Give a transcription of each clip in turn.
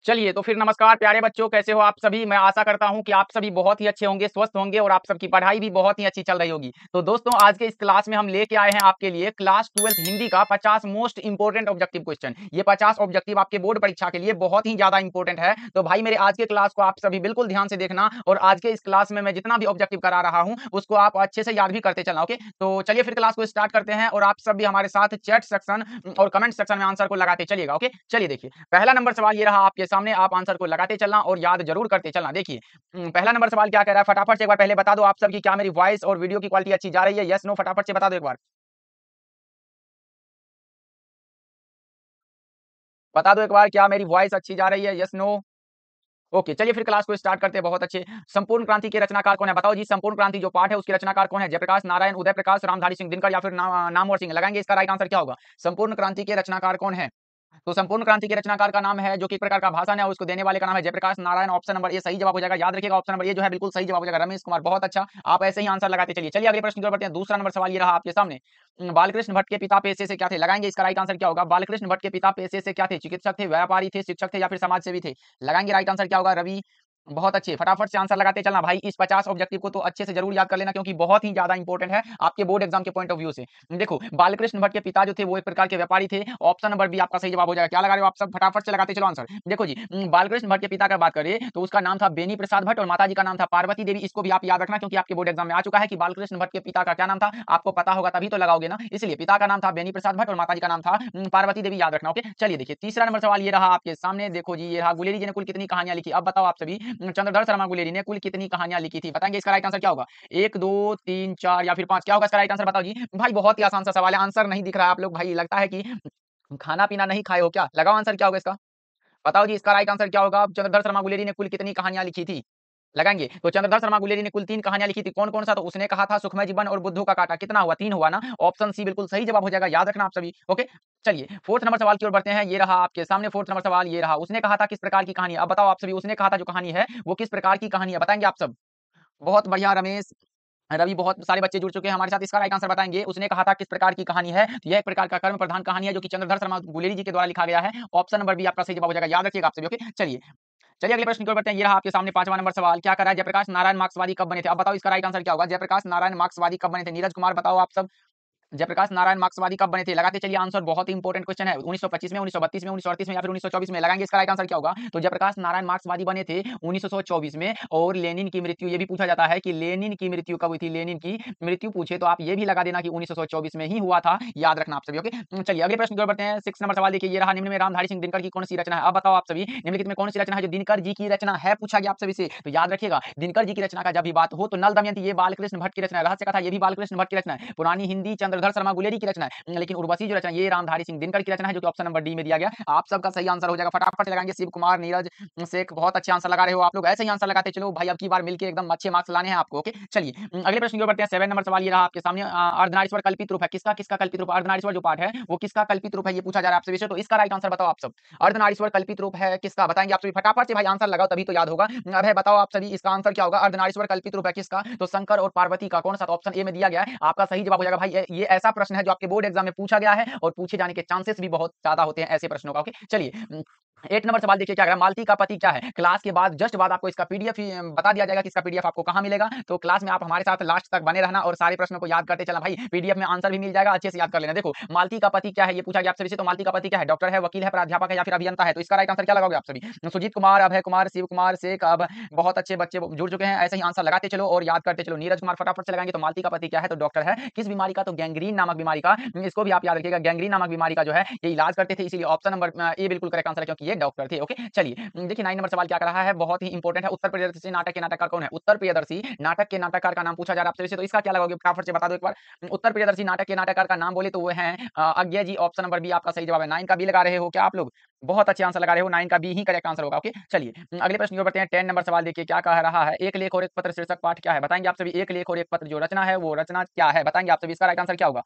चलिए, तो फिर नमस्कार प्यारे बच्चों, कैसे हो आप सभी? मैं आशा करता हूँ कि आप सभी बहुत ही अच्छे होंगे, स्वस्थ होंगे और आप सबकी पढ़ाई भी बहुत ही अच्छी चल रही होगी। तो दोस्तों, आज के इस क्लास में हम लेके आए हैं आपके लिए क्लास 12th हिंदी का 50 मोस्ट इंपोर्टेंट ऑब्जेक्टिव क्वेश्चन। ये 50 ऑब्जेक्टिव आपके बोर्ड परीक्षा के लिए बहुत ही ज़्यादा इंपोर्टेंट है। तो भाई मेरे आज के क्लास को आप सभी बिल्कुल ध्यान से देखना और आज के इस क्लास में मैं जितना भी ऑब्जेक्टिव करा रहा हूँ, उसको आप अच्छे से याद भी करते चलना, ओके? तो चलिए फिर क्लास को स्टार्ट करते हैं और आप सब भी हमारे साथ चैट सेक्शन और कमेंट सेक्शन में आंसर को लगाते चलिएगा, ओके? चलिए देखिए, पहला नंबर सवाल ये रहा आपके सामने, आप आंसर को लगाते चलना और याद जरूर करते चलना। देखिए पहला नंबर सवाल क्या कह रहा है, फटाफट से एक बार पहले बता दो आप सब कि क्या मेरी वॉइस और वीडियो की क्वालिटी अच्छी जा रही है? यस नो फटाफट से बता दो एक बार। बता दो एक बार, क्या मेरी वॉइस अच्छी जा रही है? Yes no. ओके, चलिए फिर क्लास को स्टार्ट करते हैं। बहुत अच्छे। संपूर्ण क्रांति के रचनाकार कौन है? बताओ जी, संपूर्ण क्रांति जो पाठ है उसके रचनाकार कौन है? जयप्रकाश नारायण, उदय प्रकाश, रामधारी सिंह दिनकर या फिर नामवर सिंह? लगाएंगे, इसका राइट आंसर क्या होगा? संपूर्ण क्रांति के रचनाकार कौन है? तो संपूर्ण क्रांति के रचनाकार का नाम है, जो कि एक प्रकार का भाषण है, उसको देने वाले का नाम है Jayaprakash Narayan. Option number A सही जवाब हो जाएगा। याद रखिएगा, ऑप्शन नंबर ए जो है बिल्कुल सही जवाब हो जाएगा। रमेश कुमार, बहुत अच्छा, आप ऐसे ही आंसर लगाते चलिए। चलिए अगले प्रश्न की ओर बढ़ते हैं। दूसरा नंबर सवाल ये रहा आपके सामने, बालकृष्ण भट्ट के पिता पेशे से क्या थे? लगाएंगे, इसका राइट आंसर क्या होगा? बालकृष्ण भट्ट के पिता पेशे से क्या थे? चिकित्सक थे, व्यापारी थे, शिक्षक थे या फिर समाज सेवी थे? लगाएंगे, राइट आंसर क्या होगा? रवि, बहुत अच्छे, फटाफट से आंसर लगाते चलना भाई। इस 50 ऑब्जेक्टिव को तो अच्छे से जरूर याद कर लेना, क्योंकि बहुत ही ज्यादा इंपॉर्टेंट है आपके बोर्ड एग्जाम के पॉइंट ऑफ व्यू से। देखो, बालकृष्ण भट्ट के पिता जो थे वो एक प्रकार के व्यापारी थे। ऑप्शन नंबर बी आपका सही जवाब हो जाएगा। क्या लगा रहे हो आप सब? फटाफट से लगाते चलो आंसर। देखो जी, बालकृष्ण भट्ट के पिता का बात करें तो उसका नाम था बेनी प्रसाद भट्ट और माताजी का नाम था पार्वती देवी। इसको भी आप याद रखना, क्योंकि आपके बोर्ड एग्जाम में आ चुका है कि बालकृष्ण भट्ट के पिता का क्या नाम था। आपको पता होगा तभी तो लगाओगे ना, इसलिए पिता का नाम था बेनी प्रसाद भट्ट और माताजी का नाम था पार्वती देवी। याद रखना, ओके? चलिए देखिए, तीसरा नंबर सवाल ये रहा आपके सामने। देखो जी, ये रहा, गुलेरी जी ने कुल कितनी कहानियां लिखी? अब बताओ आप सभी, चंद्रधर शर्मा गुलेरी ने कुल कितनी कहानियां लिखी थी? बताएंगे, इसका राइट आंसर क्या होगा? 1 2 3 4 या फिर 5? क्या होगा इसका राइट आंसर? बताओ जी। भाई बहुत ही आसान सा सवाल है, आंसर नहीं दिख रहा है आप लोग, भाई लगता है कि खाना पीना नहीं खाए हो क्या? लगाओ आंसर, क्या होगा इसका? बताओ जी, इसका राइट आंसर क्या होगा? चंद्रधर शर्मा गुलेरी ने कुल कितनी कहानियां लिखी थी? लगाएंगे, तो चंद्रधर शर्मा गुलेरी ने कुल 3 कहानियां लिखी थी। कौन-कौन सा? तो उसने कहा था सुखमय जीवन और बुद्धू का कांटा। कितना हुआ? 3 हुआ ना? ऑप्शन सी बिल्कुल सही जवाब हो जाएगा। याद रखना आप सभी, ओके? चलिए, 4th नंबर सवाल की ओर बढ़ते हैं। ये रहा आपके सामने 4th नंबर सवाल, ये रहा, उसने कहा था किस प्रकार की कहानी? अब बताओ आप सभी, उसने कहा था जो कहानी है वो किस प्रकार की कहानी है? बताएंगे आप सब? बहुत बढ़िया रमेश, रवि, बहुत सारे बच्चे जुड़ चुके हैं हमारे साथ। इसका राइट आंसर बताएँगे, उसने कहा था किस प्रकार की कहानी है? तो यह एक प्रकार का कर्म प्रधान कहानी है, जो कि चंद्रधर शर्मा गुलेरी जी के द्वारा लिखा गया है। ऑप्शन नंबर बी आपका सही जवाब हो जाएगा। याद रखिएगा आप सभी, ओके? चलिए, चलिए अगले प्रश्न की ओर बढ़ते हैं। ये रहा आपके सामने 5वां नंबर सवाल, क्या कर रहा है? जयप्रकाश नारायण मार्क्सवादी कब बने थे? अब बताओ इसका राइट आंसर क्या होगा? जयप्रकाश नारायण मार्क्सवादी कब बने थे? नीरज कुमार, बताओ आप सब। जयप्रकाश नारायण मार्क्सवादी कब बने थे? लगाते चलिए आंसर, बहुत ही इंपॉर्टेंट क्वेश्चन है। 1925 में, 1932 में, 1938 में या फिर 1924 में? लगाएंगे, इसका राइट आंसर क्या होगा? तो जयप्रकाश नारायण मार्क्सवादी बने थे 1924 में। और लेनिन की मृत्यु, ये भी पूछा जाता है कि लेनिन की मृत्यु कब हुई थी? लेनिन की मृत्यु पूछे तो आप ये भी लगा देना कि 1924 में ही हुआ था। याद रखना आप सभी, ओके? चलिए अगले प्रश्न की ओर बढ़ते हैं। 6 नंबर सवाल देखिए, ये रहा, निम्न में रामधारी सिंह दिनकर की कौन सी रचना है? अब बताओ आप सभी, निम्नलिखित में कौन सी रचना है जो दिनकर जी की रचना है? पूछा गया आप सभी से, तो याद रखिएगा, दिनकर जी की रचना का जब भी बात हो तो नल दमयंती ये बालकृष्ण भट्ट की रचना है। रहस्य कथा ये भी बालकृष्ण भट्ट की रचना है। पुरानी हिंदी चंद्रधर शर्मा गुलेरी की रचना है। लेकिन उर्वशी जो रचना ये रामधारी सिंह दिनकर की रचना है, जो कि ऑप्शन नंबर डी में दिया गया। आप सबका सही आंसर हो जाएगा। फटाफट से लगाएंगे। शिव कुमार, नीरज शेख, बहुत अच्छे आंसर लगा रहे हो आप लोग, ऐसे ही आंसर लगाते चलो भाई, अब की बार मिलके एकदम अच्छे मार्क्स लाने हैं आपको, ओके? चलिए अगले प्रश्न की ओर बढ़ते हैं। 7 नंबर सवाल ये रहा आपके सामने, अर्धनारीश्वर कल्पित रूप है। किसका किसका कल्पित रूप? अर्धनारीश्वर जो पाठ है वो किसका कल्पित रूप है, ये पूछा जा रहा है आपसे विषय। तो इसका राइट आंसर बताओ आप सब। अर्धनारीश्वर कल्पित रूप है किसका? बताएंगे आप सभी, फटाफट से भाई आंसर लगाओ, तभी तो याद होगा। अब है, बताओ आप सभी, इसका आंसर क्या होगा? अर्धनारीश्वर कल्पित रूप है किसका? तो शंकर और पार्वती का। कौन सा? तो ऑप्शन ए में दिया गया है, आपका सही जवाब हो जाएगा। भाई ये ऐसा प्रश्न है जो आपके बोर्ड एग्जाम में पूछा गया है और पूछे जाने के चांसेस भी बहुत ज्यादा होते हैं ऐसे प्रश्नों का, ओके? चलिए 8 नंबर सवाल देखिए, क्या कह रहा है, मालती का पति क्या है? क्लास के बाद जस्ट बाद आपको इसका पीडीएफ बता दिया जाएगा कि इसका पीडीएफ आपको कहां मिलेगा। तो क्लास में आप हमारे साथ लास्ट तक बने रहना और सारे प्रश्नों को याद करते चलना भाई। पीडीएफ में आंसर भी मिल जाएगा, अच्छे से याद कर लेना। देखो, मालती का पति क्या है ये पूछा गया आपसे। तो मालती का पति क्या है? डॉक्टर है, वकील है, प्राध्यापक है या फिर अभियंता है? तो इसका राइट आंसर क्या लगाओगे आप सभी? सुजीत कुमार, अभय कुमार, शिव कुमार, शेख, अब बहुत अच्छे बच्चे जुड़ चुके हैं, ऐसे ही आंसर लगाते चलो और याद करते चलो। नीरज कुमार, फटाफट से लगाएंगे। तो मालती का पति क्या है? तो डॉक्टर है। किस बीमारी का? तो गैंग्रीन नामक बीमारी का। इसको भी आप याद रखिएगा, गैंग्रीन नामक बीमारी का जो है ये इलाज करते थे, इसीलिए ऑप्शन नंबर ए बिल्कुल करेक्ट आंसर है, क्योंकि ये डॉक्टर थे, ओके? चलिए देखिए 9 नंबर सवाल क्या कर रहा है, बहुत ही इंपॉर्टेंट है। उत्तर प्रियदर्शी नाटक के नाटककार कौन है? उत्तर प्रियदर्शी नाटक के नाटककार का नाम पूछा जा रहा है आपसे, तो इसका क्या लगाओगे? फटाफट से बता दो एक बार। उत्तर प्रियदर्शी नाटक के नाटककार का नाम बोले तो वो है अज्ञे जी। ऑप्शन नंबर बी आपका सही जवाब है। 9 का बी लगा रहे हो क्या आप लोग? बहुत अच्छे आंसर लगा रहे हो, 9 का बी ही करेक्ट आंसर होगा, ओके? चलिए अगले प्रश्न की ओर बढ़ते हैं। 10 नंबर सवाल देखिए, क्या कह रहा है, एक लेख और एक पत्र शीर्षक पाठ क्या है? बताएंगे आप सभी। एक लेख और एक पत्र जो रचना है वो रचना क्या है? बताएंगे आप सभी, इसका राइट आंसर क्या होगा?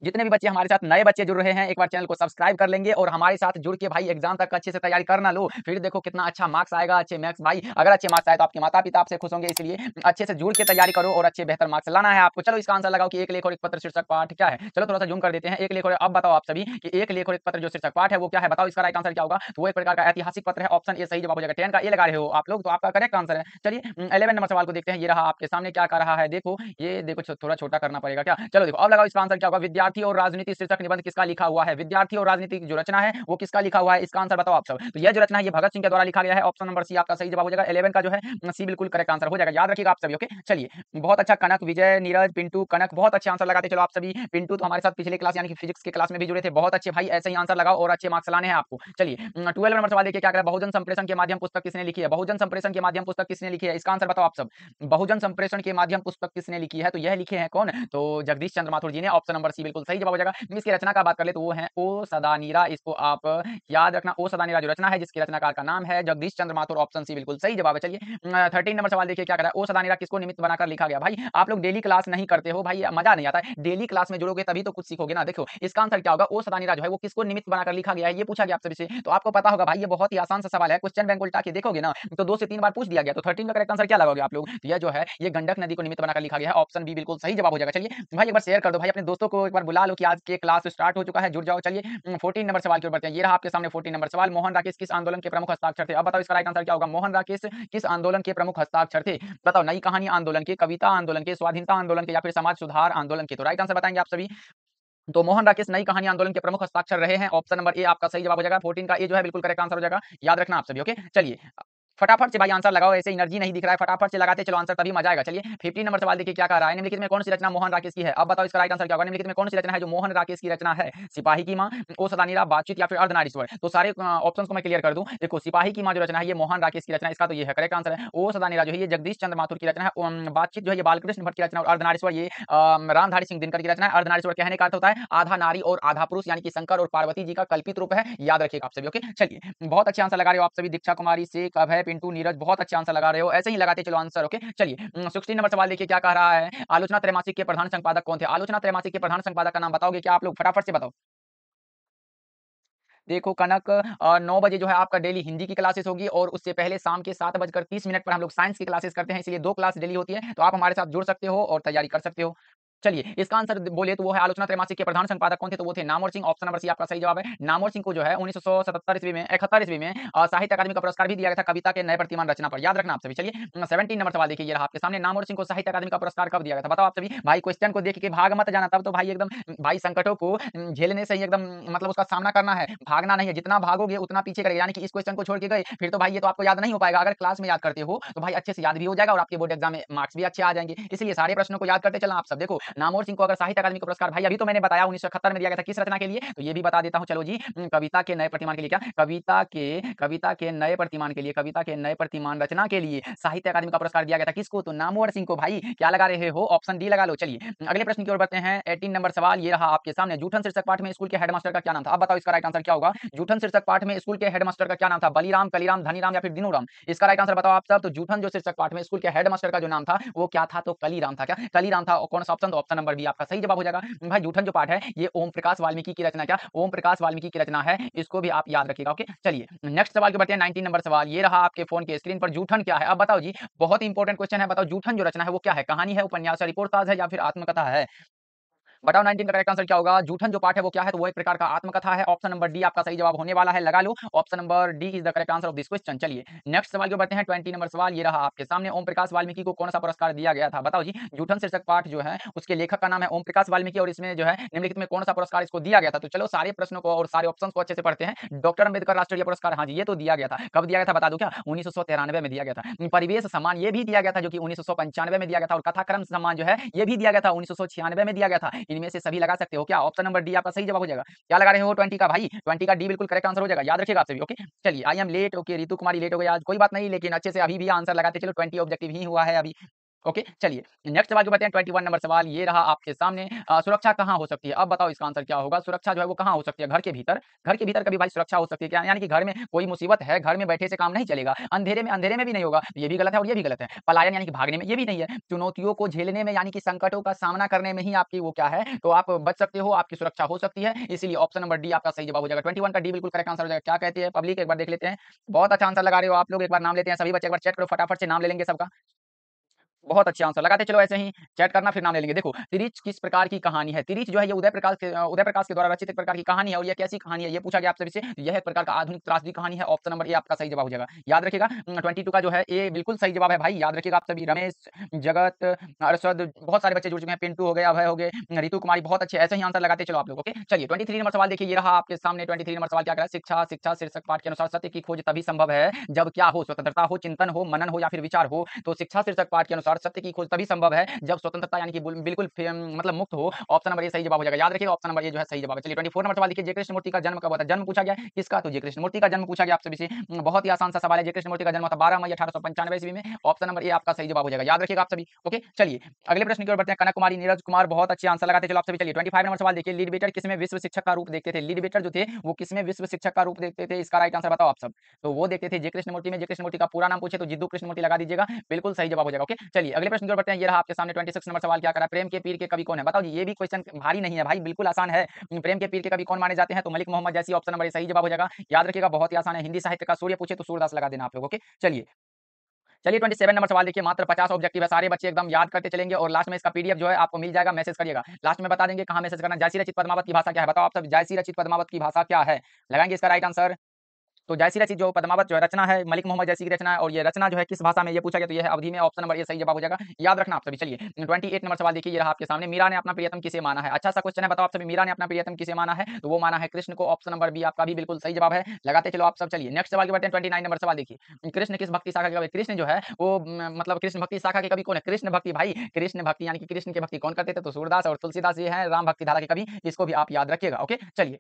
जितने भी बच्चे हमारे साथ नए बच्चे जुड़ रहे हैं, एक बार चैनल को सब्सक्राइब कर लेंगे और हमारे साथ जुड़ के भाई एग्जाम तक अच्छे से तैयारी करना लो, फिर देखो कितना अच्छा मार्क्स आएगा। अच्छे मार्क्स भाई, अगर अच्छे मार्क्स आए तो आपके माता पिता आपसे खुश होंगे, इसलिए अच्छे से जुड़ के तैयारी करो और अच्छे बेहतर मार्क्स लाना है आपको। चलो इसका आंसर लगाओ कि एक लेख और एक पत्र शीर्षक पाठ क्या है। चलो थोड़ा सा जूम कर देते हैं। एक लेख और अब बताओ आप सभी कि एक लेख और एक पत्र जो शीर्षक पाठ है वो क्या है, बताओ इसका राइट आंसर क्या होगा। तो वो एक प्रकार का ऐतिहासिक पत्र है, ऑप्शन ए सही जवाब हो जाएगा। 10 का ए लगा रहे हो आप लोग, तो आपका करेक्ट आंसर है। चलिए 11 नंबर सवाल को देखते हैं। ये रहा आपके सामने, क्या कर रहा है देखो, ये देखो थोड़ा छोटा करना पड़ेगा क्या। चलो देखो अब लगाओ इसका आंसर क्या होगा। विद्यार्थी और राजनीति शीर्षक निबंध किसका लिखा हुआ है। विद्यार्थी और राजनीति की जो रचना है वो किसका लिखा हुआ है, इसका आंसर बताओ आप सब। तो यह जो रचना है ये भगत सिंह के द्वारा लिखा गया है। ऑप्शन नंबर सी आपका सही जवाब हो जाएगा। 11 का जो है सी बिल्कुल करेक्ट आंसर हो जाएगा, याद रखिएगा आप सभी। ओके चलिए बहुत अच्छा। कनक, विजय, नीरज, पिंटू, कनक बहुत अच्छे आंसर लगाते चलो आप सभी। पिंटू तो हमारे साथ पिछले क्लास यानी कि फिजिक्स के क्लास में भी जुड़े थे, बहुत अच्छे भाई, ऐसे ही आंसर लगाओ और अच्छे मार्क्स लाने हैं आपको। चलिए 12 नंबर सवाल देखिए क्या कह रहा है। बहुजन संप्रेषण के माध्यम पुस्तक किसने लिखी है। बहुजन संप्रेषण के माध्यम पुस्तक किसने लिखी है, इसका आंसर बताओ आप सब। बहुजन संप्रेषण के माध्यम पुस्तक किसने लिखी है, तो यह लिखे हैं कौन, तो जगदीश चंद्र माथुर जी ने। ऑप्शन नंबर सी बिल्कुल सही जवाब हो जाएगा। इसकी रचना का बात कर ले तो वो है ओ सदानीरा, इसको आप याद रखना। ओ सदानीरा जो रचना है जिसके रचनाकार का नाम है जगदीश चंद्र माथुर, ऑप्शन सी बिल्कुल सही जवाब है। चलिए 13 नंबर सवाल देखिए क्या कह रहा है। ओ सदानीरा किसको निमित्त बनाकर लिखा गया। भाई आप लोग डेली क्लास नहीं करते हो भाई, मजा नहीं आता है। डेली क्लास में जुड़ोगे तभी तो कुछ सीखोगे ना। देखो इसका आंसर क्या होगा, ओ सदानीरा जो है वो किसको निमित्त बनाकर लिखा गया है, ये पूछा गया आप सभी से, तो आपको पता होगा भाई ये बहुत ही आसान सा सवाल है। क्वेश्चन बैंक उल्टा के देखोगे ना तो 2 से 3 बार पूछ दिया गया, तो 13 का करेक्ट आंसर क्या लगाओगे आप लोग। तो यह जो है ये गंडक नदी को निमित्त बनाकर लिखा गया है, ऑप्शन बी बिल्कुल सही जवाब हो जाएगा। चलिए भाई एक बार शेयर कर दो भाई, अपने दोस्तों को एक बार बुला लो कि आज के क्लास स्टार्ट हो चुका है, जुड़ जाओ। चलिए 14 नंबर सवाल की ओर बढ़ते हैं। ये रहा आपके सामने 14 नंबर सवाल। मोहन राकेश किस आंदोलन के प्रमुख हस्ताक्षर थे। अब बताओ इसका राइट आंसर क्या होगा। मोहन राकेश किस आंदोलन के प्रमुख हस्ताक्षर थे, बताओ। नई कहानी आंदोलन के, कविता आंदोलन के, स्वाधीनता आंदोलन के, या फिर समाज सुधार आंदोलन के। तो राइट आंसर बताएंगे आप सभी। तो मोहन राकेश नई कहानी आंदोलन के प्रमुख हस्ताक्षर रहे हैं, ऑप्शन नंबर ए आपका सही जवाब हो जाएगा। 14 का ए जो है बिल्कुल करेक्ट आंसर हो जाएगा, याद रखना आप सभी। ओके चलिए फटाफट से भाई आंसर लगाओ, ऐसे एनर्जी नहीं दिख रहा है, फटाफट से लगाते चलो आंसर, तभी मजा आएगा। चलिए 15 नंबर सवाल देखिए क्या कह रहा है। निम्नलिखित में कौन सी रचना मोहन राकेश की है। अब बताओ इसका राइट आंसर क्या होगा। निम्नलिखित में कौन सी रचना है जो मोहन राकेश की रचना है। सिपाही की मां, ओ सदानीरा, बातचीत, या फिर अर्धनारीश्वर। तो सारे ऑप्शंस को मैं क्लियर कर दूं। देखो सिपाही की मां जो रचना है ये मोहन राकेश की रचना, इसका तो ये है करेक्ट आंसर है। ओ सदानीरा जो है ये जगदीश चंद्र माथुर की रचना है। बातचीत जो है ये बालकृष्ण भट्ट की रचना, और अर्धनारीश्वर ये रामधारी सिंह दिनकर की रचना है। अर्धनारीश्वर कहने का अर्थ होता है आधा नारी और आधा पुरुष, यानी कि शंकर और पार्वती जी का कल्पित रूप है, याद रखिएगा आप सभी। ओके चलिए बहुत अच्छे आंसर लगा रहे हो आप सभी। दीक्षा कुमारी, शेख, अभय, पिंटू, नीरज बहुत अच्छे आंसर लगा रहे हो, ऐसे ही लगाते चलो आंसर। ओके चलिए 16 नंबर सवाल देखिए क्या कह रहा है। आलोचना त्रैमासिक के प्रधान संपादक कौन थे। आलोचना त्रैमासिक के प्रधान संपादक का नाम बताओगे क्या आप लोग, फटाफट से बताओ। देखो कनक 9 बजे जो है आपका डेली हिंदी की क्लासेस होगी, और उससे पहले शाम के 7:30 पर हम लोग साइंस की क्लासेस करते हैं, इसलिए 2 क्लास डेली होती है, तो आप हमारे साथ जुड़ सकते हो और तैयारी कर सकते हो। चलिए इसका आंसर बोले तो वो है आलोचना त्रैमासिक के प्रधान संपादक कौन थे, तो वो थे Namvar Singh, option number C आपका सही जवाब है। नामवर सिंह को जो है 1977 ईस्वी में 71 ईस्वी में साहित्य अकादमी का पुरस्कार भी दिया गया था कविता के नए प्रतिमान रचना पर, याद रखना आप सभी। चलिए 17 नंबर सवाल देखिए ये रहा आपके सामने। नामवर सिंह को साहित्य अकादमी का पुरस्कार कब दिया गया था, बताओ आप सभी। भाई क्वेश्चन को देख के भाग मत जाना, तब तो भाई एकदम भाई संकटों को झेलने से ही एकदम मतलब उसका सामना करना है, भागना नहीं है। जितना भागोगे उतना पीछे करेगा, यानी कि इस क्वेश्चन को छोड़ के गए फिर तो भाई ये तो आपको याद नहीं हो पाएगा। अगर क्लास में याद करते हो तो भाई अच्छे से याद भी हो जाएगा और आपके बोर्ड एग्जाम में मार्क्स भी अच्छे आ जाएंगे, इसलिए सारे प्रश्नों को याद करते चलना आप सब। देखो नामवर सिंह को अगर साहित्य अकादमी का पुरस्कार भाई अभी तो मैंने बताया 1971 में दिया गया था, किस रचना के लिए, तो ये भी बता देता हूं चलो जी। कविता के नए प्रतिमान के लिए, क्या कविता के नए प्रतिमान के लिए, कविता के नए प्रतिमान रचना के लिए साहित्य अकादमी का पुरस्कार दिया गया था किसको, तो नामवर सिंह को। भाई क्या लगा रहे हो, ऑप्शन डी लगा लो। चलिए अगले प्रश्न की ओर बढ़ते हैं। 18 नंबर सवाल ये रहा आपके सामने। जूठन शीर्षक पाठ में स्कूल के हेडमास्टर का क्या नाम था। अब बताओ इसका राइट आंसर क्या होगा। जूठन शीर्षक पाठ में स्कूल के हेडमास्टर का क्या नाम था। बलीराम, कलीराम, धनीराम, या फिर दिनूराम। इसका राइट आंसर बताओ आप सब। तो जूठन जो शीर्षक पाठ में स्कूल के हेडमास्टर का जो नाम था वो क्या था, तो कलीराम था। क्या कलीराम था, और कौन सा ऑप्शन, तो ऑप्शन नंबर बी आपका सही जवाब हो जाएगा। भाई जूठन जो पाठ है ये ओम प्रकाश वाल्मीकि की रचना, क्या ओम प्रकाश वाल्मीकि की रचना है, इसको भी आप याद रखिएगा। ओके चलिए नेक्स्ट सवाल के बढ़ते हैं। 19 नंबर सवाल ये रहा आपके फोन के स्क्रीन पर। जूठन क्या है, अब बताओ जी, बहुत इंपॉर्टेंट क्वेश्चन है। बताओ जूठन जो रचना है वो क्या है, कहानी है, उपन्यास है, रिपोर्टाज है, या फिर आत्मकथा है। बताओ 19 का करेक्ट आंसर क्या होगा। जूठन जो पाठ है वो क्या है, तो वो एक प्रकार का आत्मकथा है। ऑप्शन नंबर डी आपका सही जवाब होने वाला है, लगा लो। Option number D is the correct answer of this question. चलिए नेक्स्ट सवाल को बढ़ते हैं। 20 नंबर सवाल ये रहा आपके सामने। ओम प्रकाश वाल्मीकि को कौन सा पुरस्कार दिया गया था, बताओ जी। जूठन शीर्षक पाठ जो है उसके लेखक का नाम है ओम प्रकाश वाल्मीकि, और इसमें जो है निम्नलिखित में कौन सा पुरस्कार इसको दिया गया था। तो चलो सारे प्रश्नों को और सारे ऑप्शन को अच्छे से पढ़ते हैं। डॉक्टर अंबेडकर राष्ट्रीय पुरस्कार, हाँ जी ये तो दिया गया था। कब दिया गया था बता दो क्या, 1993 में दिया गया था। परिवेश सम्मान ये भी दिया गया था जो कि 1995 में दिया गया था, और कथाक्रम सम्मान जो है ये भी दिया गया था 1996 में दिया गया था। इनमें से सभी लगा सकते हो क्या, ऑप्शन नंबर डी आपका सही जवाब हो जाएगा। क्या लगा रहे हो 20 का, भाई 20 का डी बिल्कुल करेक्ट आंसर हो जाएगा, याद रखिएगा आप सभी। ओके चलिए I am late. Okay Ritu Kumari late हो गई आज, कोई बात नहीं, लेकिन अच्छे से अभी भी आंसर लगाते चलो। 20 ऑब्जेक्टिव ही हुआ है अभी। ओके, चलिए नेक्स्ट सवाल जो बताते हैं 21 नंबर सवाल ये रहा आपके सामने। सुरक्षा कहाँ हो सकती है? अब बताओ इसका आंसर क्या होगा? सुरक्षा जो है वो कहाँ हो सकती है? घर के भीतर कभी भाई सुरक्षा हो सकती है क्या? यानी कि घर में कोई मुसीबत है, घर में बैठे से काम नहीं चलेगा। अंधेरे में भी नहीं होगा, ये भी गलत है और ये भी गलत है। पलायन यानी कि भागने में, ये भी नहीं है। चुनौतियों को झेलने में यानी कि संकटों का सामना करने में ही आपकी वो क्या है, तो आप बच सकते हो, आपकी सुरक्षा हो सकती है। इसीलिए ऑप्शन नंबर डी आपका सही जवाब हो जाएगा। 21 का डी बिल्कुल करेक्ट आंसर हो जाएगा। क्या कहती है पब्लिक? एक बार देख लेते हैं। बहुत अच्छा आंसर लगा रहे हो आप लोग। एक बार नाम लेते हैं सभी बच्चे, एक बार चेक करो फटाफट से, नाम ले लेंगे सबका। बहुत अच्छे आंसर लगाते चलो ऐसे ही, चैट करना फिर नाम ले लेंगे। देखो तिरिच किस प्रकार की कहानी है? तिरिच जो है ये उदय प्रकाश के द्वारा रचित एक प्रकार की कहानी है और ये कैसी कहानी है ये पूछा गया आप सभी से। यह एक प्रकार का आधुनिक त्रासदी कहानी है। ऑप्शन नंबर ए आपका सही जवाब हो जाएगा। याद रखिएगा 22 का जो है ए बिल्कुल सही जवाब है भाई। याद रखिएगा आप सभी। रमेश, जगत, अरशद, बहुत सारे बच्चे जुड़ चुके हैं। पिंटू हो गए, अभय हो गए, रितु कुमारी, बहुत अच्छे ऐसे ही आंसर लगाते चलो आप लोग। ओके चलिए 23 नंबर सवाल देखिए, ये रहा आपके सामने। 23 नंबर सवाल क्या कह रहा है? शिक्षा शीर्षक पाठ के अनुसार सत्य की खोज तभी संभव है जब क्या हो? स्वतंत्रता हो, चिंतन हो, मनन हो या फिर विचार हो। तो शिक्षा शीर्षक पाठ के अनुसार सत्य की खोज तभी संभव है जब स्वतंत्रता यानी कि बिल्कुल मतलब मुक्त हो। ऑप्शन नंबर ए सही जवाब हो जाएगा। याद रखिएगा ऑप्शन नंबर ए जो है सही जवाब है। चलिए 24 नंबर सवाल देखिए, जय कृष्ण मूर्ति का जन्म कब हुआ था? जन्म पूछा गया है किसका? तो जय कृष्ण मूर्ति का जन्म पूछा गया आप सभी से। बहुत ही आसान सा सवाल है। जय कृष्ण मूर्ति का जन्म था 12 मई 1895 ईस्वी में। ऑप्शन नंबर ए आपका सही जवाब हो जाएगा। याद रखिएगा आप सभी। ओके चलिए अगले प्रश्न की ओर बढ़ते हैं। कनक कुमारी, नीरज कुमार, बहुत अच्छे आंसर लगाते चलो आप सभी। चलिए 25 नंबर सवाल देखिए, लीडबेटर किसमें विश्व शिक्षक का रूप देखते थे? लीडबेटर जो थे वो किसमें विश्व शिक्षक का रूप देखते थे? इसका राइट आंसर बताओ आप सब। तो वो देखते थे जय कृष्ण मूर्ति में। जय कृष्ण मूर्ति का पूरा नाम पूछे तो जिद्दू कृष्ण मूर्ति लगा दीजिएगा, बिल्कुल सही जवाब हो जाएगा। ओके चलिए अगले प्रश्न की ओर बढ़ते हैं। ये रहा आपके सामने 26 नंबर सवाल क्या करा? प्रेम के पीर के कवि कौन है? बताओ जी। ये भी क्वेश्चन भारी नहीं है भाई, बिल्कुल आसान है। प्रेम के पीर के कवि कौन माने जाते हैं? तो मलिक मोहम्मद जैसी। ऑप्शन नंबर ए सही जवाब हो जाएगा। याद रखिएगा बहुत ही आसान है। हिंदी साहित्य का सूर्य पूछे तो सूरदास लगा देना आप लोग। ओके चलिए 27 नंबर सवाल देखिए, मात्र 50 ऑब्जेक्टिव है। सारे बच्चे एकदम याद करते चलेंगे और लास्ट में इसका पीडीएफ जो है आपको मिल जाएगा, मैसेज करिएगा। लास्ट में बता देंगे कहाँ मैसेज करना। जयसी रचित पद्मावत की भाषा क्या है? बताओ आप सब। जयसी रचित पद्मावत की भाषा क्या है? लगाएंगे इसका राइट आंसर। तो जयसी रचित जो पद्मावत जो है रचना है, मलिक मोहम्मद जयसी की रचना है और ये रचना जो है किस भाषा में ये पूछा गया तो ये है अवधी में। ऑप्शन नंबर ए सही जवाब हो जाएगा। याद रखना आप सभी। चलिए 28 नंबर सवाल देखिए, ये रहा आपके सामने। मीरा ने अपना प्रियतम किसे माना है? अच्छा सा क्वेश्चन है। बताओ आप सभी, मीरा ने अपना प्रियतम किसे माना है? तो वो माना है कृष्ण को। ऑप्शन नंबर बी आपका भी बिल्कुल सही जवाब है। लगाते चलो आप सब। चलिए नेक्स्ट सवाल के बढ़ते हैं। 29 नंबर सवाल देखिए, कृष्ण किस भक्ति शाखा के कवि? कृष्ण जो है वो मतलब कृष्ण भक्ति शाखा के कवि कौन है? कृष्ण भक्ति भाई, कृष्ण भक्ति यानी कि कृष्ण की भक्ति कौन करते थे? तो सूरदास और तुलसीदास ये है राम भक्ति धारा के कवि। इसको भी आप याद रखिएगा। ओके चलिए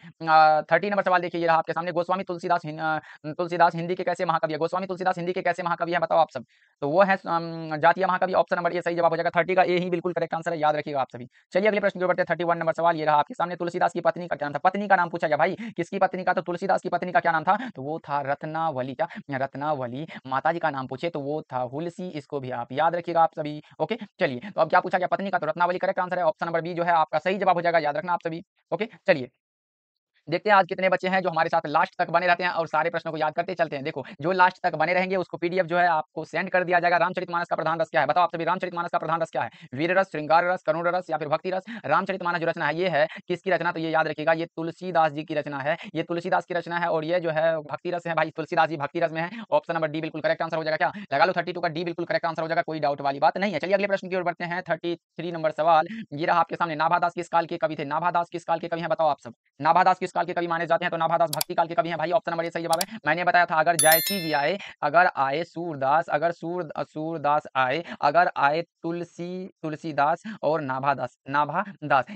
30 नंबर सवाल देखिए, ये रहा आपके सामने। गोस्वामी तुलसीदास हिंदी के कैसे महाकवि है? गोस्वामी तुलसीदास हिंदी के कैसे महाकवि है? बताओ आप सब। तो वो है जातीय महाकवि। ऑप्शन नंबर ए सही जवाब हो जाएगा। 30 का ए ही बिल्कुल करेक्ट आंसर है। याद रखिएगा आप सभी। चलिए अगले प्रश्न की ओर बढ़ते हैं। 31 नंबर सवाल ये रहा आपके सामने। तुलसीदास की पत्नी का क्या नाम था? पत्नी का नाम पूछा गया भाई, किसकी पत्नी का? तो तुलसीदास की पत्नी का क्या नाम था? तो वो था रत्नावली। क्या? रत्नावली। माता जी का नाम पूछे तो वो था हुलसी। इसको भी आप याद रखिएगा आप सभी। ओके चलिए तो अब क्या पूछा गया? पत्नी का, तो रत्नावली करेक्ट आंसर है। ऑप्शन नंबर बी जो है आपका सही जवाब हो जाएगा। याद रखना आप सभी। ओके चलिए देखते हैं आज कितने बच्चे हैं जो हमारे साथ लास्ट तक बने रहते हैं और सारे प्रश्नों को याद करते चलते हैं। देखो जो लास्ट तक बने रहेंगे उसको पीडीएफ जो है आपको सेंड कर दिया जाएगा। रामचरितमानस का प्रधान रस क्या है? बताओ आप सभी। रामचरितमानस का प्रधान रस क्या है? वीर रस, श्रृंगार रस, करुण रस या फिर भक्ति रस? रामचरितमानस जो रचना है ये है किसकी रचना? तो ये याद रखिएगा ये तुलसीदास जी की रचना है। ये तुलसीदास की रचना है और ये जो है भक्ति रस है भाई। तुलसीदास जी भक्ति रस में है। ऑप्शन नंबर डी बिल्कुल करेक्ट आंसर हो जाएगा। क्या लगा लो? 32 का डी बिल्कुल करेक्ट आंसर हो जाएगा, कोई डाउट वाली बात नहीं है। चलिए अगले प्रश्न की ओर बढ़ते हैं। 33 नंबर सवाल ये रहा आपके सामने। नाभादास किस काल के कवि थे? नाभादास किस काल के कवि हैं? बताओ आप सब। नाभादास किस काल के कवि माने जाते हैं? तो नाभादास भक्ति काल के कवि हैं भाई। ऑप्शन नंबर ए सही जवाब है। मैंने बताया था अगर जयसी जी आए, अगर आए सूरदास, अगर सूरदास आए, अगर आए तुलसीदास और नाभादास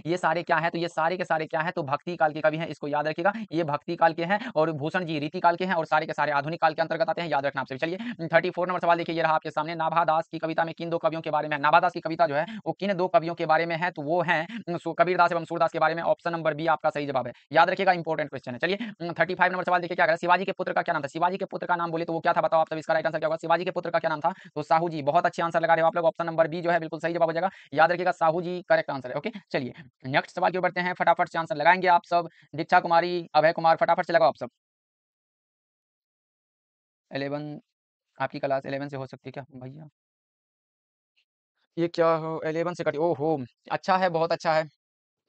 ये सारे क्या है? तो ये सारे के सारे क्या है? तो भक्ति काल के कवि हैं। इसको याद रखिएगा, ये भक्ति काल के हैं और भूषण जी रीति काल के हैं और सारे के सारे आधुनिक काल के अंतर्गत आते हैं। याद रखना आपसे। चलिए 34 नंबर सवाल देखिए, ये रहा आपके सामने। नाभादास की कविता में किन दो कवियों के बारे में है? नाभादास की कविता जो है वो किन दो कवियों के बारे में है? तो वो है कबीरदास एवं सूरदास के बारे में। ऑप्शन नंबर बी आपका सही जवाब है। याद रखिएगा इंपॉर्टेंट क्वेश्चन है। चलिए 35 नंबर सवाल देखिए क्या करा? शिवाजी के पुत्र का क्या नाम था? शिवाजी के पुत्र का नाम बोले तो वो क्या था? बताओ आप सब। इसका राइट आंसर क्या होगा? शिवाजी के पुत्र का क्या नाम था? तो साहू जी। बहुत अच्छे आंसर लगा रहे हो आप लोग। ऑप्शन नंबर बी जो है बिल्कुल सही जवाब हो जाएगा। याद रखिएगा साहू जी करेक्ट आंसर है। ओके चलिए नेक्स्ट सवाल की ओर बढ़ते हैं। फटाफट से आंसर लगाएंगे आप सब। दीक्षा कुमारी, अभय कुमार, फटाफट से लगाओ आप सब। 11 आपकी क्लास 11 से हो सकती है क्या भैया? ये क्या हो 11 से कटी? ओहो अच्छा है, बहुत अच्छा है।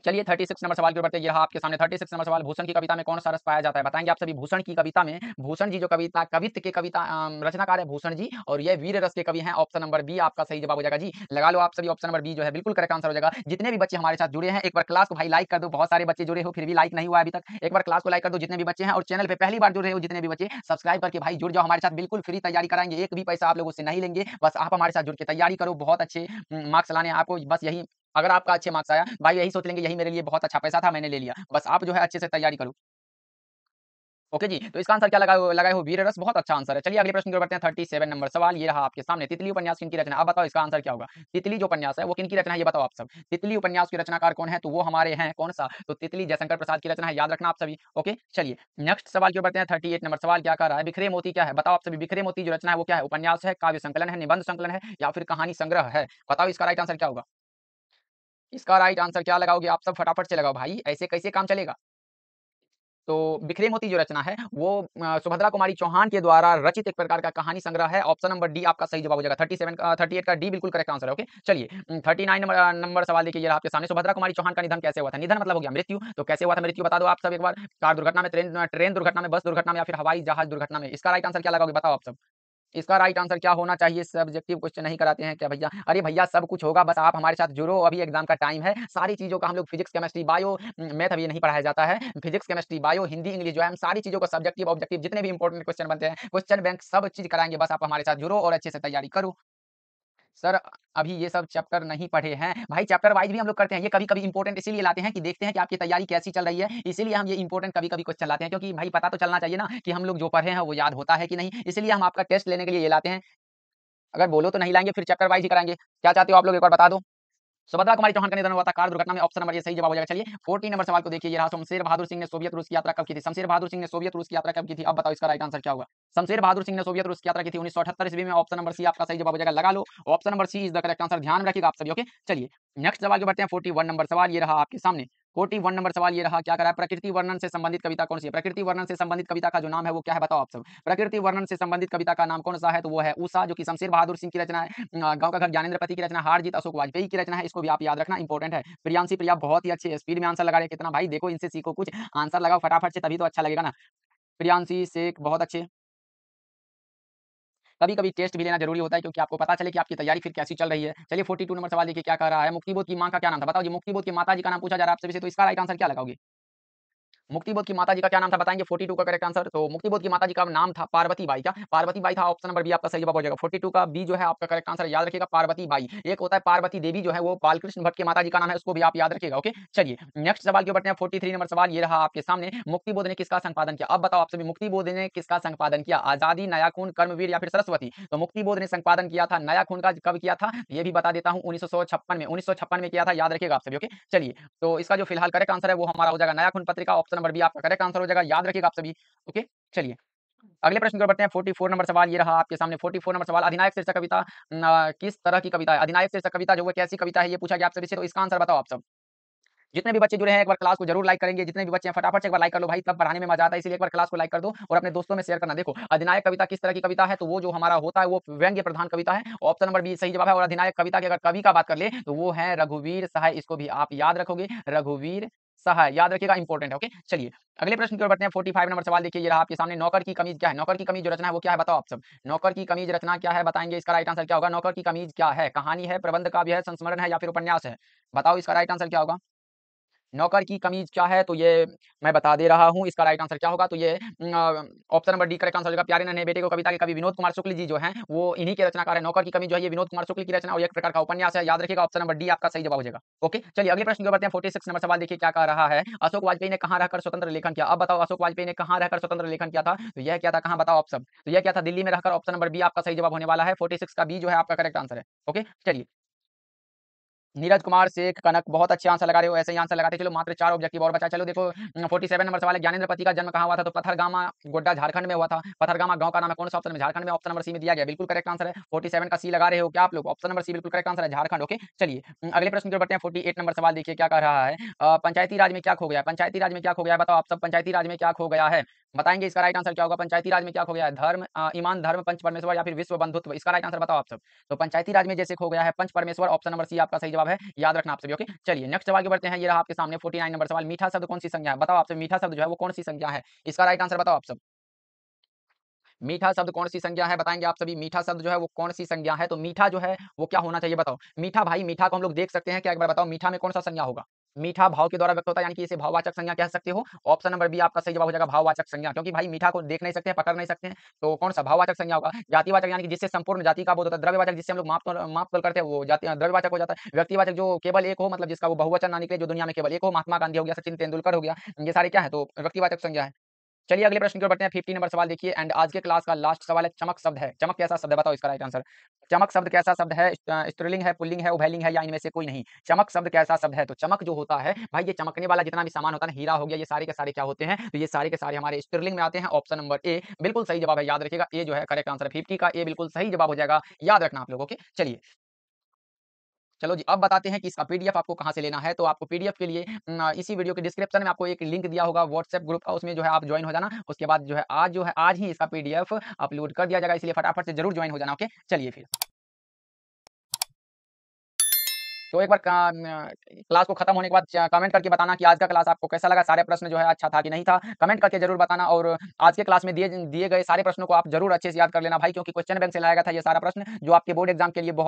चलिए 36 नंबर सवाल की ओर बढ़ते हैं। ये रहा आपके सामने 36 नंबर सवाल। भूषण की कविता में कौन सा रस पाया जाता है? बताएंगे आप सभी। भूषण की कविता में, भूषण जी जो कवित्व के कविता रचनाकार है भूषण जी और ये वीर रस के कवि हैं। ऑप्शन नंबर बी आपका सही जवाब हो जाएगा जी। लगा लो आप सभी। ऑप्शन नंबर बी जो है बिल्कुल करेक्ट आंसर हो जाएगा। जितने भी बच्चे हमारे साथ जुड़े हैं एक बार क्लास को भाई लाइक कर दो। बहुत सारे बच्चे जुड़े हो फिर भी लाइक नहीं हुआ अभी तक। एक बार क्लास को लाइक कर दो जितने भी बच्चे हैं और चैनल पे पहली बार जुड़ रहे हो जितने भी बच्चे सब्सक्राइब करके भाई जुड़ जाओ हमारे साथ। बिल्कुल फ्री तैयारी कराएंगे, एक भी पैसा आप लोगों से नहीं लेंगे। बस आप हमारे साथ जुड़ के तैयारी करो। बहुत अच्छे मार्क्स लाने हैं आपको। बस यही, अगर आपका अच्छे मार्क्स आया भाई यही सोच लेंगे यही मेरे लिए बहुत अच्छा पैसा था मैंने ले लिया। बस आप जो है अच्छे से तैयारी करो। ओके जी, तो इसका आंसर क्या लगाए हो वीर रस, बहुत अच्छा आंसर है। चलिए अगले प्रश्न की ओर बढ़ते हैं। 37 नंबर सवाल ये रहा आपके सामने। तितली उपन्यास किनकी रचना है? अब बताओ इसका आंसर क्या होगा? तितली जो उपन्यास है वो किनकी रचना है ये बताओ आप सब। तितली उपन्यास के रचनाकार कौन है? तो वो हमारे हैं कौन-सा? तो तितली जयशंकर प्रसाद की रचना है, याद रखना आप सभी। ओके, चलिए नेक्स्ट सवाल की ओर बढ़ते हैं। 38 नंबर सवाल क्या कह रहा है? बिखरे मोती क्या है? बताओ आप सभी। बिखरे मोती जो रचना है वो क्या है? उपन्यास है, काव्य संकलन है, निबंध संकलन है या फिर कहानी संग्रह है? बताओ इसका राइट आंसर क्या होगा? इसका राइट आंसर क्या लगाओगे आप सब? फटाफट से लगाओ भाई, ऐसे कैसे काम चलेगा? तो बिखरे मोती जो रचना है वो सुभद्रा कुमारी चौहान के द्वारा रचित एक प्रकार का कहानी संग्रह है। ऑप्शन नंबर डी आपका सही जवाब हो जाएगा। 37 का 38 का डी बिल्कुल करेक्ट आंसर है। ओके, चलिए 39 नंबर सवाल देखिए, ये रहा आपके सामने। सुभद्रा कुमारी चौहान का निधन कैसे हुआ था? निधन मतलब हो गया मृत्यु, तो कैसे हुआ था मृत्यु बता दो आप सब एक बार। कार दुर्घटना में, ट्रेन ट्रेन दुर्घटना में, बस दुर्घटना में या फिर हवाई जहाज दुर्घटना में? इसका राइट आंसर क्या लगाओगे बताओ आप सब। इसका राइट आंसर क्या होना चाहिए? सब्जेक्टिव क्वेश्चन नहीं कराते हैं क्या भैया? अरे भैया सब कुछ होगा, बस आप हमारे साथ जुड़ो, अभी एग्जाम का टाइम है। सारी चीज़ों का हम लोग फिजिक्स, केमिस्ट्री, बायो, मैथ अभी नहीं पढ़ाया जाता है। Physics, chemistry, bio, Hindi, English जो है हम सारी चीज़ों को सब्जेक्टिव, ऑब्जेक्टिव जितने भी इंपॉर्टेंट क्वेश्चन बनते हैं, क्वेश्चन बैंक सब चीज़ कराएँगे। बस आप हमारे साथ जुड़ो और अच्छे से तैयारी करो। सर अभी ये सब चैप्टर नहीं पढ़े हैं। भाई चैप्टर वाइज़ भी हम लोग करते हैं। ये कभी-कभी इंपॉर्टेंट इसीलिए लाते हैं कि देखते हैं कि आपकी तैयारी कैसी चल रही है। इसीलिए हम ये इंपॉर्टेंट कभी-कभी क्वेश्चन लाते हैं, क्योंकि भाई पता तो चलना चाहिए ना कि हम लोग जो पढ़े हैं वो याद होता है कि नहीं। इसलिए हम आपका टेस्ट लेने के लिए ये लाते हैं। अगर बोलो तो नहीं लाएँगे, फिर चैप्टर वाइज़ ही कराएँगे। क्या चाहते हो आप लोग एक बार बता दो? सुभद्रा कुमारी चौहान का निधन हुआ था कार दुर्घटना में, ऑप्शन नंबर ये सही जवाब हो जाएगा। चलिए 14 नंबर सवाल को देखिए, ये रहा। शमशेर बहादुर सिंह ने सोवियत रूस की यात्रा कब की थी? शमशेर बहादुर सिंह ने सोवियत रूस की यात्रा कब की थी? अब बताओ इसका राइट आंसर क्या होगा? शमशेर बहादुर सिंह ने सोवियत रूस की यात्रा की थी 1978 ईस्वी में। ऑप्शन नंबर सी आपका सही जवाब हो जाएगा, लगा लो। Option number C is the correct answer, ध्यान रखिएगा आप सभी। ओके, चलिए नेक्स्ट सवाल को बढ़ते हैं। 41 नंबर सवाल ये रहा आपके सामने। 41 नंबर सवाल ये रहा, क्या कह रहा है? प्रकृति वर्णन से संबंधित कविता कौन सी है? प्रकृति वर्णन से संबंधित कविता का जो नाम है वो क्या है बताओ आप सब। प्रकृति वर्णन से संबंधित कविता का नाम कौन-सा है? तो वो है उषा, जो कि शमशेर बहादुर सिंह की रचना है। गाँव का घर ज्ञानेंद्र पति की रचना, हार जीत अशोक वाजपेयी की रचना है। इसको भी आप याद रखना, इंपॉर्टेंट है। प्रियांशी प्रिया बहुत ही अच्छे स्पीड में आंसर लगा रहे हैं। कितना भाई देखो, इनसे सीखो कुछ, आंसर लगाओ फटाफट से, तभी तो अच्छा लगेगा ना। प्रियांशी शेख बहुत अच्छे। कभी-कभी टेस्ट भी लेना ज़रूरी होता है, क्योंकि आपको पता चले कि आपकी तैयारी फिर कैसी चल रही है। चलिए 42 नंबर सवाल देखिए क्या कह रहा है? मुक्तिबोध की माँ का क्या नाम था? बताओ जी, मुक्तिबोध की माताजी का नाम पूछा जा रहा है आप सभी से, तो इसका राइट आंसर क्या लगाओगे? मुक्तिबोध की माताजी का क्या नाम था बताएँगे? 42 का करेक्ट आंसर। तो मुक्तिबोध की माताजी का नाम था पार्वती बाई। क्या पार्वती बाई था? ऑप्शन नंबर बी आपका सही जवाब हो जाएगा। 42 का बी जो है आपका करेक्ट आंसर, याद रखिएगा पार्वती बाई। एक होता है पार्वती देवी, जो है वो बालकृष्ण भट्ट की माताजी का नाम है, उसको भी आप याद रखिएगा। ओके, चलिए नेक्स्ट सवाल की ओर बढ़ते हैं। 43 नंबर सवाल ये रहा आपके सामने। मुक्तिबोध ने किसका संपादन किया? अब बताओ आप सभी, मुक्तिबोध ने किसका संपादन किया? आज़ादी, नया खून, कर्मवीर या फिर सरस्वती? तो मुक्तिबोध ने संपादन किया था नया खून का। कब किया था? ये भी बता देता हूँ, 1956 में। 1956 में किया था, याद रखिएगा आप सभी। ओके, चलिए तो इसका जो फिलहाल करेक्ट आंसर है वो हमारा हो जाएगा नया खून पत्रिका। ऑप्शन नंबर बी आपका करेक्ट आंसर हो जाएगा, याद रखिएगा आप सभी। ओके, चलिए अगले प्रश्न की ओर बढ़ते हैं। 44 नंबर सवाल ये रहा आपके सामने। 44 नंबर सवाल, अधिनायक शीर्षक कविता किस तरह की कविता है? अधिनायक शीर्षक कविता जो है कैसी कविता है, ये पूछा गया आप सभी से, तो इसका आंसर बताओ आप सब। जितने भी बच्चे जुड़े हैं एक बार क्लास को जरूर लाइक करेंगे। जितने भी बच्चे हैं फटाफट से एक बार लाइक कर लो भाई, तब पढ़ाने में मजा आता है। इसलिए एक बार क्लास को लाइक कर दो और अपने दोस्तों में शेयर करना। देखो अधिनायक कविता किस तरह की कविता है, तो वो जो हमारा होता है वो व्यंग्य प्रधान कविता है। ऑप्शन नंबर बी सही जवाब है। और अधिनायक कविता की अगर कवि का बात कर ले तो वो है रघुवीर सहाय। इसको भी आप याद रखोगे, रघुवीर सहाय, याद रखिएगा, इंपॉर्टेंट है। ओके, चलिए अगले प्रश्न की ओर बढ़ते हैं। 45 नंबर सवाल देखिए, ये रहा आपके सामने। नौकर की कमीज क्या है? नौकर की कमीज जो रचना है वो क्या है बताओ आप सब। नौकर की कमीज रचना क्या है बताएंगे? इसका राइट आंसर क्या होगा? नौकर की कमीज क्या है? कहानी है, प्रबंध काव्य है, संस्मरण है या फिर उपन्यास है? बताओ इसका राइट आंसर क्या होगा? नौकर की कमीज क्या है? तो ये मैं बता दे रहा हूँ, इसका राइट आंसर क्या होगा? तो ये option number D correct answer होगा। प्यारे नन्हे बेटे को कविता के कवि विनोद कुमार शुक्ल जी जो हैं, वो इन्हीं के रचनाकार हैं। नौकर की कमीज जो है ये विनोद कुमार शुक्ल की रचना और एक प्रकार का उपन्यास है, याद रखिएगा। ऑप्शन नंबर डी आपका सही जवाब हो जाएगा। ओके, चलिए अगले प्रश्न की ओर बढ़ते हैं। 46 नंबर सवाल देखिए क्या कह रहा है? अशोक वाजपेयी ने कहाँ रहकर स्वतंत्र लेखन किया? अब बताओ अशोक वाजपेयी ने कहाँ रहकर स्वतंत्र लेखन किया था? तो यह क्या था, कहाँ बताओ आप सब। तो यह क्या था? दिल्ली में रहकर। ऑप्शन नंबर बी आपका सही जवाब होने वाला है। 46 का बी जो है आपका करेक्ट आंसर है। ओके, चलिए नीरज कुमार शेख कनक बहुत अच्छे आंसर लगा रहे हो, ऐसे ही आंसर लगाते चलो। मात्र 4 ऑब्जेक्टिव और बचा। चलो देखो 47 नंबर सवाल है। ज्ञानेंद्र पति का जन्म कहाँ हुआ था? तो पथरगामा गोड्डा झारखंड में हुआ था। पथरगामा गाँव का नाम है, कौन सा ऑप्शन में? झारखंड में। ऑप्शन नंबर सी में दिया गया, बिल्कुल करेक्ट आंसर है। 47 का सी लगा रहे हो क्या आप लोग? ऑप्शन नंबर सी बिल्कुल करेक्ट आंसर है, झारखंड। ओके, चलिए अगले प्रश्न की ओर बढ़ते हैं। 48 नंबर सवाल देखिए क्या कह रहा है? पंचायती राज में क्या खो गया है? पंचायती राज में क्या खो गया है बताओ आप सब। पंचायती राज में क्या खो गया है बताएंगे? इसका राइट आंसर क्या होगा? पंचायती राज में क्या खो गया है? धर्म, ईमान, धर्म, पंच परमेश्वर या फिर विश्व बंधुत्व? इसका राइट आंसर बताओ आप सब। तो पंचायती राज में जैसे खो गया है पंच परमेश्वर, ऑप्शन नंबर सी आपका सही जवाब है, याद रखना आप सभी। ओके, चलिए नेक्स्ट सवाल की बढ़ते हैं। ये रहा आपके सामने 49 नंबर सवाल। मीठा शब्द कौन सी संज्ञा है? बताओ आपसे, मीठा शब्द जो है वो कौन सी संज्ञा है? इसका राइट आंसर बताओ आप सब। मीठा शब्द कौन सी संज्ञा है बताएंगे आप सभी। मीठा शब्द जो है वो कौन सी संज्ञा है? तो मीठा जो है वो क्या होना चाहिए बताओ। मीठा भाई, मीठा को हम लोग देख सकते हैं क्या? एक बार बताओ, मीठा में कौन सा संज्ञा होगा? मीठा भाव के द्वारा व्यक्त होता है, यानी कि इसे भाववाचक संज्ञा कह सकते हो। ऑप्शन नंबर बी आपका सही जवाब हो जाएगा, भाववाचक संज्ञा। क्योंकि भाई मीठा को देख नहीं सकते हैं, पकड़ नहीं सकते हैं, तो कौन सा भाववाचक संज्ञा होगा? जातिवाचक, यानी कि जिससे संपूर्ण जाति का बोध होता है। द्रव्यवाचक, जिससे हम लोग माप-तोल करते हैं, वो जाति द्रव्यवाचक हो जाता है। व्यक्तिवाचक जो केवल एक हो, मतलब जिसका वो बहुवचन ना निकले, जो दुनिया में केवल एक हो। महात्मा गांधी हो गया, सचिन तेंदुलकर हो गया, ये सारे क्या है? तो व्यक्तिवाचक संज्ञा है। चलिए अगले प्रश्न की ओर बढ़ते हैं। 50 नंबर सवाल देखिए एंड आज के क्लास का लास्ट सवाल है, चमक शब्द है। चमक कैसा शब्द है, बताओ इसका राइट आंसर। चमक शब्द कैसा शब्द है? स्त्रीलिंग है, पुल्लिंग है, उभयलिंग है या इनमें से कोई नहीं? चमक शब्द कैसा शब्द है? तो चमक जो होता है भाई, ये चमकने वाला जितना भी सामान होता है ना, हीरा हो गया, ये सारे के सारे क्या होते हैं? तो ये सारे के सारे हमारे स्त्रीलिंग में आते हैं। ऑप्शन नंबर ए बिल्कुल सही जवाब है, याद रखिएगा। ए जो है करेक्ट आंसर है। 50 का ए बिल्कुल सही जवाब हो जाएगा, याद रखना आप लोग। ओके चलिए, चलो जी, अब बताते हैं कि इसका पीडीएफ आपको कहाँ से लेना है। तो आपको पीडीएफ के लिए इसी वीडियो के डिस्क्रिप्शन में आपको एक लिंक दिया होगा व्हाट्सएप ग्रुप का, उसमें जो है आप ज्वाइन हो जाना। उसके बाद जो है आज ही इसका पीडीएफ अपलोड कर दिया जाएगा, इसलिए फटाफट से जरूर ज्वाइन हो जाना। ओके चलिए फिर, तो एक बार क्लास को खत्म होने के बाद कमेंट करके बताना कि आज का क्लास आपको कैसा लगा। सारे प्रश्न जो है अच्छा था कि नहीं था, कमेंट करके जरूर बताना। और आज के क्लास में दिए दिए गए सारे प्रश्नों को आप जरूर अच्छे से याद कर लेना भाई, क्योंकि क्वेश्चन बैंक से लाया गया था ये सारा प्रश्न, जो आपके बोर्ड एग्जाम के लिए बहुत